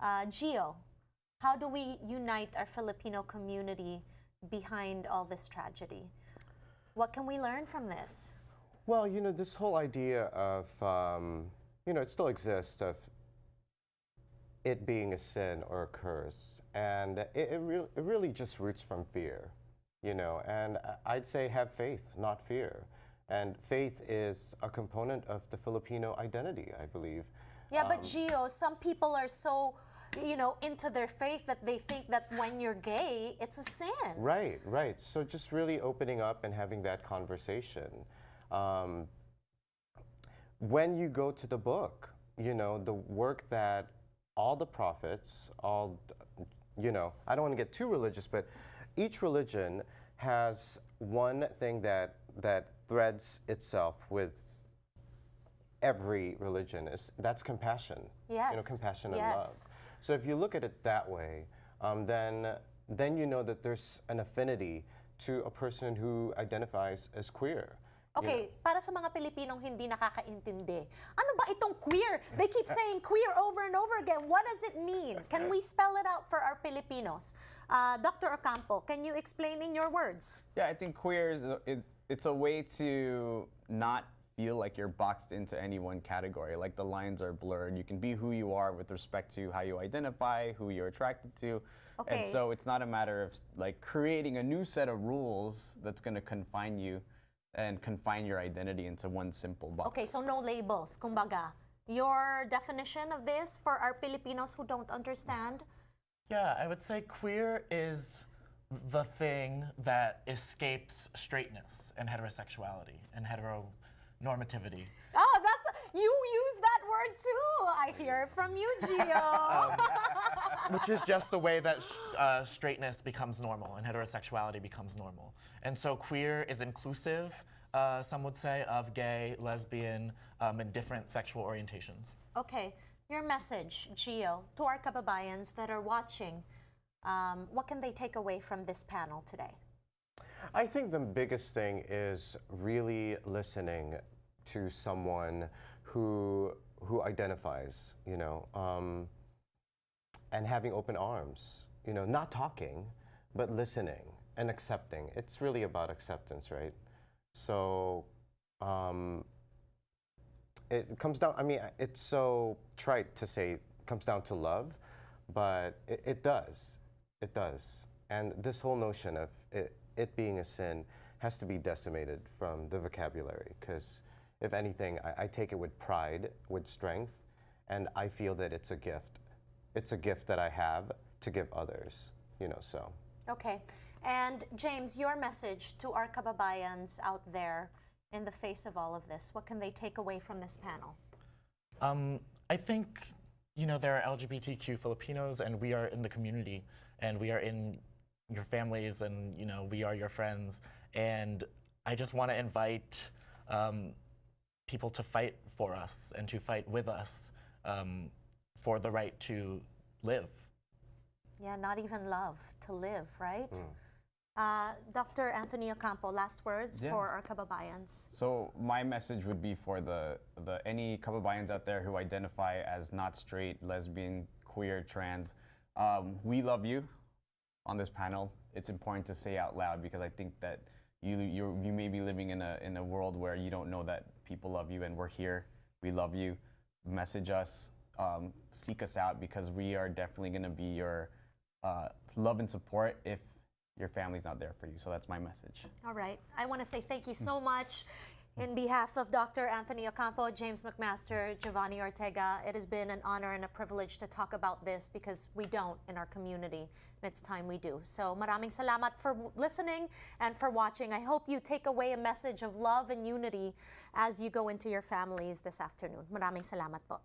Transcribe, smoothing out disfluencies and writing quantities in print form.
Gio, how do we unite our Filipino community behind all this tragedy? What can we learn from this? Well, this whole idea of, it still exists, of it being a sin or a curse. And it really just roots from fear, and I'd say have faith, not fear. And faith is a component of the Filipino identity, I believe. Yeah, but Gio, some people are so, into their faith that they think that when you're gay, it's a sin. Right, right. So just really opening up and having that conversation. When you go to the book, the work that all the prophets, I don't want to get too religious, but each religion has one thing that threads itself with every religion. That's compassion. Yes. Compassion and love. So if you look at it that way, then you know that there's an affinity to a person who identifies as queer. Okay, para sa mga Pilipinong hindi nakakaintindi, ano ba itong queer? They keep saying queer over and over again. What does it mean? Can we spell it out for our Filipinos? Dr. Ocampo, can you explain in your words? Yeah, I think queer it's a way to not feel like you're boxed into any one category, like the lines are blurred. You can be who you are with respect to how you identify, who you're attracted to. Okay. And so it's not a matter of like creating a new set of rules that's going to confine you and confine your identity into one simple box. Okay, so no labels, kumbaga. Your definition of this for our Filipinos who don't understand? Yeah, I would say queer is the thing that escapes straightness and heterosexuality and heteronormativity. Oh, you use that word too. I hear it from you, Gio. Which is just the way that straightness becomes normal and heterosexuality becomes normal. And so queer is inclusive, some would say, of gay, lesbian, and different sexual orientations. Okay, your message, Gio, to our kababayans that are watching, what can they take away from this panel today? I think the biggest thing is really listening to someone who identifies, and having open arms, not talking, but listening and accepting. It's really about acceptance, right? So it comes down, it's so trite to say it comes down to love, but it does. It does. And this whole notion of it being a sin has to be decimated from the vocabulary, because if anything, I take it with pride, with strength, and I feel that it's a gift. It's a gift that I have to give others, so. Okay. And James, your message to our kababayans out there in the face of all of this, what can they take away from this panel? I think, there are LGBTQ Filipinos, and we are in the community, and we are in your families, and, we are your friends. And I just want to invite people to fight for us and to fight with us for the right to live. Yeah, not even love, to live, right? Dr. Anthony Ocampo, last words for our kababayans. So my message would be for any kababayans out there who identify as not straight, lesbian, queer, trans. We love you on this panel. It's important to say out loud, because I think that you may be living in a world where you don't know that people love you, and we're here. We love you. Message us. Seek us out, because we are definitely going to be your love and support if your family's not there for you. So that's my message. All right. I want to say thank you so much in behalf of Dr. Anthony Ocampo, James McMaster, Giovanni Ortega. It has been an honor and a privilege to talk about this, because we don't in our community, and it's time we do. So maraming salamat for listening and for watching. I hope you take away a message of love and unity as you go into your families this afternoon. Maraming salamat po.